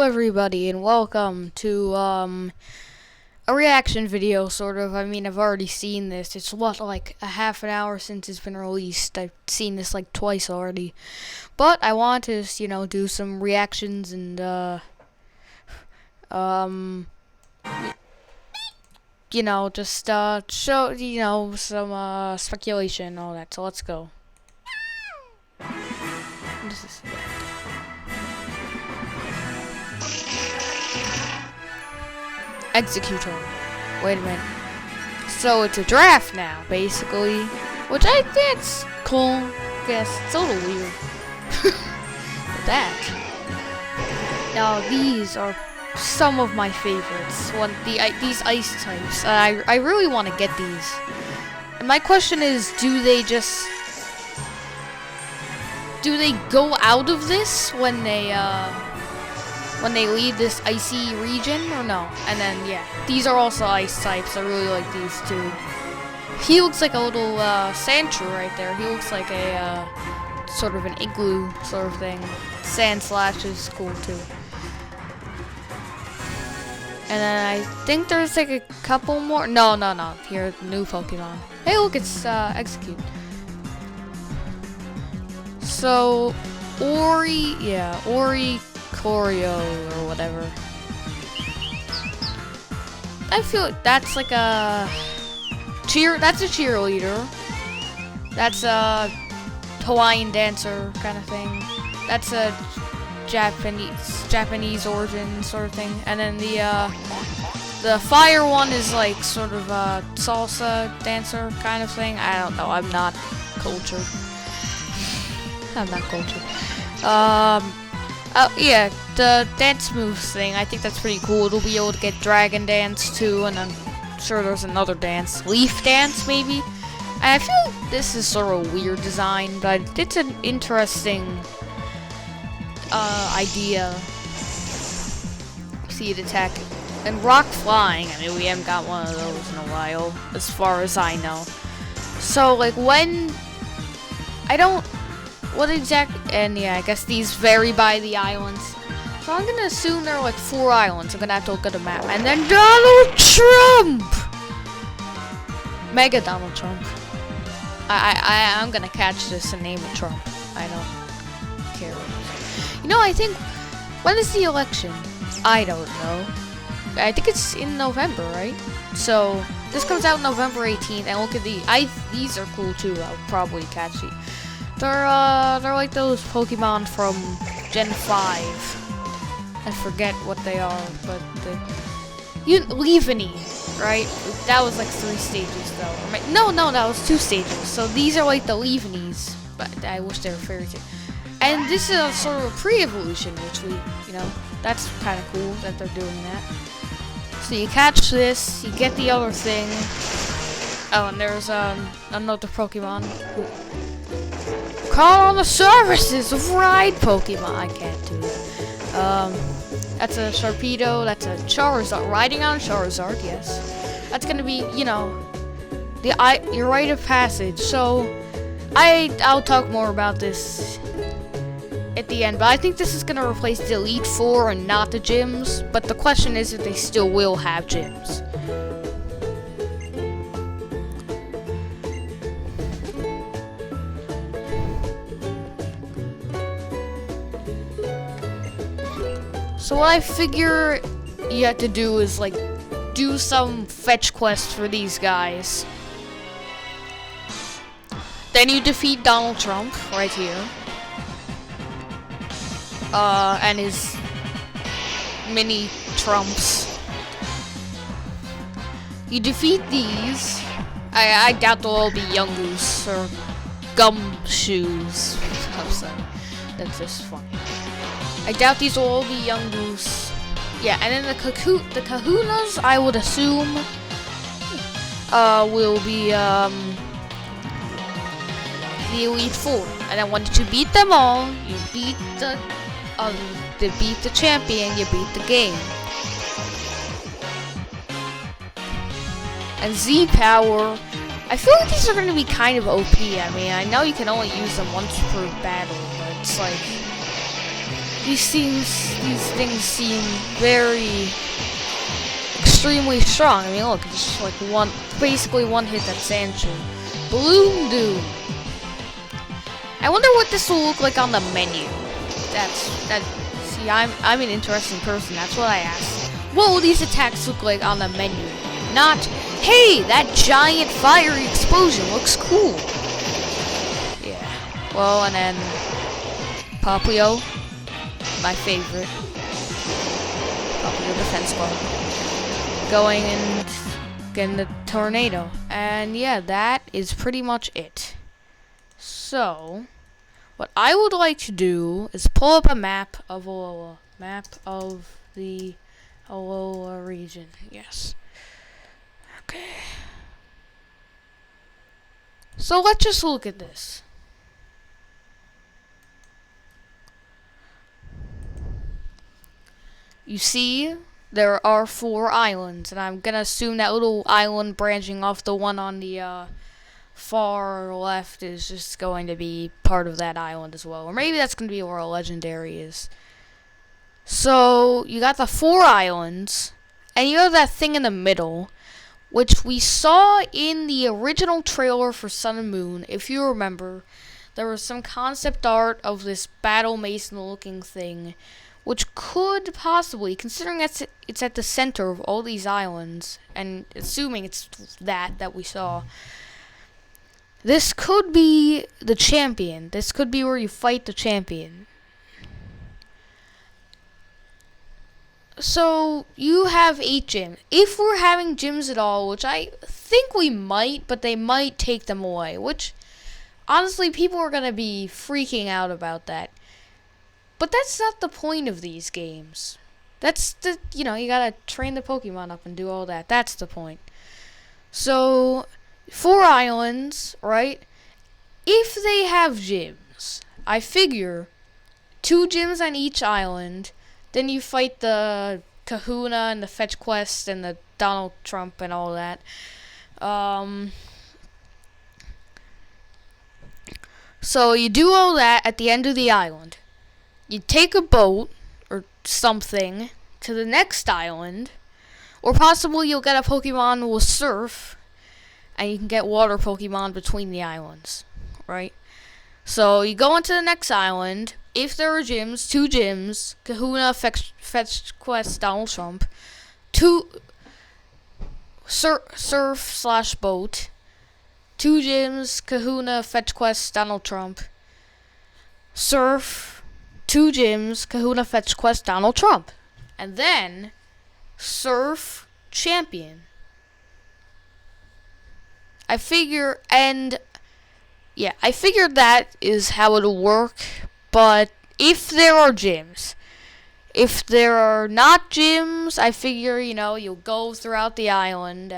Hello everybody and welcome to a reaction video, sort of. I mean, I've already seen this. It's like a half an hour since it's been released. I've seen this like twice already. But I want to, do some reactions and just show, some speculation and all that. So let's go. What is this? Executor. Wait a minute. So it's a draft now, basically. Which I think's cool. Guess it's a little weird. But that. Now these are some of my favorites. These ice types. I really want to get these. And my question is, do they go out of this when they leave this icy region, or no? And then, yeah, these are also ice types. I really like these too. He looks like a little sandshrew right there. He looks like a sort of an igloo sort of thing. Sand slash is cool too. And then I think there's like a couple more. No. Here, new Pokemon. Hey, look, it's Execute. So, Ori Choreo or whatever. I feel like that's like a that's a cheerleader. That's a Hawaiian dancer kind of thing. That's a Japanese origin sort of thing. And then the fire one is like sort of a salsa dancer kind of thing. I don't know. I'm not cultured. Oh yeah, the dance moves thing, I think that's pretty cool. It'll be able to get Dragon Dance too, and I'm sure there's another dance. Leaf Dance, maybe? And I feel like this is sort of a weird design, but it's an interesting idea. See it attack. And Rock Flying, I mean, we haven't got one of those in a while, as far as I know. So, like, and yeah, I guess these vary by the islands. So I'm gonna assume there are like 4 islands. I'm gonna have to look at the map. And then Donald Trump! Mega Donald Trump. I'm gonna catch this and name it Trump. I don't care. I think, when is the election? I don't know. I think it's in November, right? So, this comes out November 18th, and look at these are cool too. I'll probably catch these. They're like those Pokemon from Gen 5. I forget what they are, but Leaveney, right? That was like 3 stages though. No, that was 2 stages. So these are like the Leavenies, but I wish they were fairy type. And this is a sort of a pre-evolution, which that's kind of cool that they're doing that. So you catch this, you get the other thing. Oh, and there's another Pokemon. Call on the services of Ride Pokemon. I can't do that. That's a Sharpedo. That's a Charizard. Riding on Charizard, yes. That's gonna be, your rite of passage. So, I'll talk more about this at the end. But I think this is gonna replace the Elite Four and not the gyms. But the question is if they still will have gyms. So what I figure you have to do is do some fetch quests for these guys. Then you defeat Donald Trump right here. And his mini Trumps. You defeat these. I doubt they'll all be Yungoos or Gumshoes. I'm sorry. That's just funny. I doubt these will all be Yungoos. Yeah, and then the Kahunas, I would assume, will be the Elite Four. And then once you beat them all, you beat the champion, you beat the game. And Z Power, I feel like these are going to be kind of OP. I mean, I know you can only use them once per battle, but it's like, these things seem very extremely strong. I mean, look, it's just like basically one hit that Sancho. Bloom Doom. I wonder what this will look like on the menu. See, I'm an interesting person. That's what I asked. What will these attacks look like on the menu? Not, hey, that giant fiery explosion looks cool. Yeah. Well, and then Papio, my favorite. Papio defense squad. Going and getting the tornado. And yeah, that is pretty much it. So, what I would like to do is pull up a map of Alola. Map of the Alola region. Yes. Okay. So let's just look at this. You see, there are 4 islands, and I'm gonna assume that little island branching off the one on the far left is just going to be part of that island as well. Or maybe that's going to be where a legendary is. So, you got the 4 islands, and you have that thing in the middle, which we saw in the original trailer for Sun and Moon. If you remember, there was some concept art of this battle mason looking thing, which could possibly, considering it's at the center of all these islands, and assuming it's that we saw, this could be the champion. This could be where you fight the champion. So, you have 8 gyms. If we're having gyms at all, which I think we might, but they might take them away, which, honestly, people are going to be freaking out about that. But that's not the point of these games. That's you gotta train the Pokemon up and do all that. That's the point. So, 4 islands, right? If they have gyms, I figure 2 gyms on each island, then you fight the Kahuna and the Fetch Quest and the Donald Trump and all that. So you do all that at the end of the island. You take a boat or something to the next island, or possibly you'll get a Pokemon with Surf, and you can get water Pokemon between the islands, right? So you go into the next island. If there are gyms, 2 gyms, Kahuna, Fetch Quest, Donald Trump, 2 Surf/boat, 2 gyms, Kahuna, Fetch Quest, Donald Trump, Surf, 2 gyms, Kahuna, Fetch Quest, Donald Trump, and then Surf Champion. I figured that is how it'll work, but if there are gyms, if there are not gyms, I figure, you'll go throughout the island,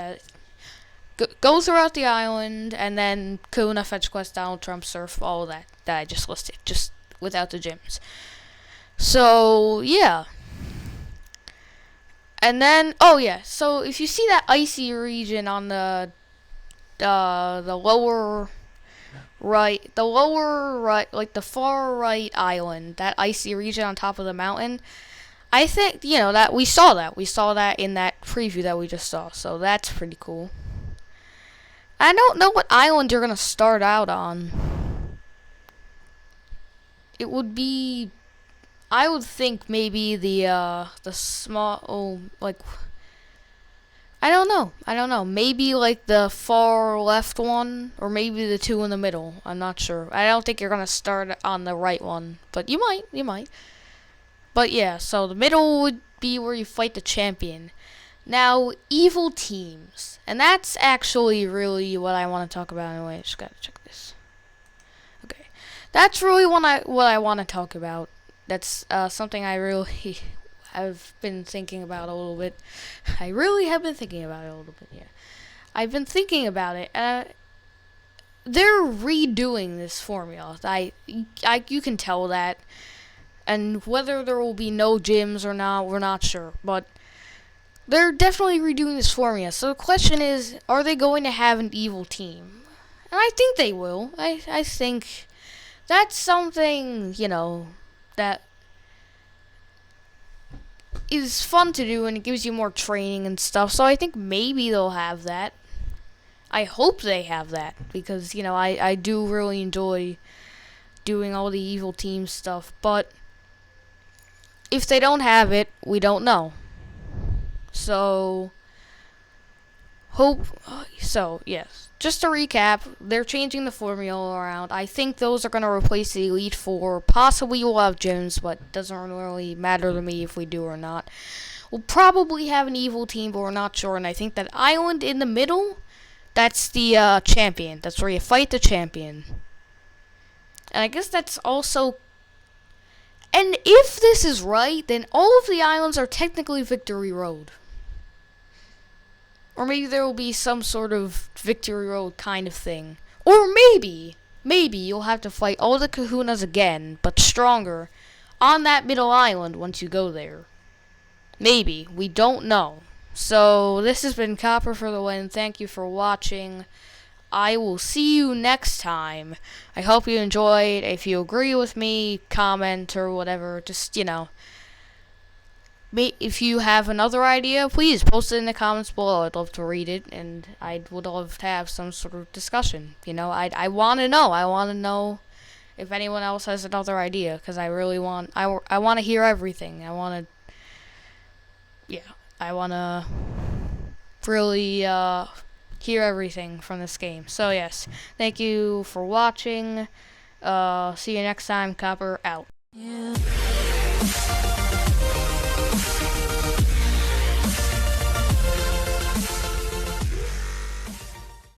go throughout the island, and then Kahuna, Fetch Quest, Donald Trump, Surf, all that I just listed, just without the gyms. So, yeah. And then, so if you see that icy region on the lower right, like the far right island, that icy region on top of the mountain, I think, that we saw that in that preview that we just saw, so that's pretty cool. I don't know what island you're gonna start out on. It would be, I would think maybe the small, I don't know. Maybe like the far left one, or maybe the 2 in the middle. I'm not sure. I don't think you're gonna start on the right one, but you might. But yeah, so the middle would be where you fight the champion. Now, evil teams, and that's actually really what I want to talk about. Anyway, just gotta check this. Okay, that's really what I want to talk about. That's something I really I've been thinking about a little bit. I really have been thinking about it a little bit, yeah. I've been thinking about it. They're redoing this formula. You can tell that. And whether there will be no gyms or not, we're not sure. But they're definitely redoing this formula. So the question is, are they going to have an evil team? And I think they will. I think that's something, that is fun to do and it gives you more training and stuff. So I think maybe they'll have that. I hope they have that because, I do really enjoy doing all the evil team stuff. But if they don't have it, we don't know. So, yes. Just to recap, they're changing the formula around. I think those are going to replace the Elite Four. Possibly we'll have gyms, but it doesn't really matter to me if we do or not. We'll probably have an evil team, but we're not sure. And I think that island in the middle, that's the champion. That's where you fight the champion. And I guess that's also... And if this is right, then all of the islands are technically Victory Road. Or maybe there will be some sort of Victory Road kind of thing. Or maybe you'll have to fight all the Kahunas again, but stronger, on that middle island once you go there. Maybe. We don't know. So, this has been Copper for the win. Thank you for watching. I will see you next time. I hope you enjoyed. If you agree with me, comment or whatever. Just, if you have another idea, please post it in the comments below. I'd love to read it, and I would love to have some sort of discussion. I want to know. I want to know if anyone else has another idea, because I really want. I want to hear everything. I want to really hear everything from this game. So yes, thank you for watching. See you next time. Copper out. Yeah.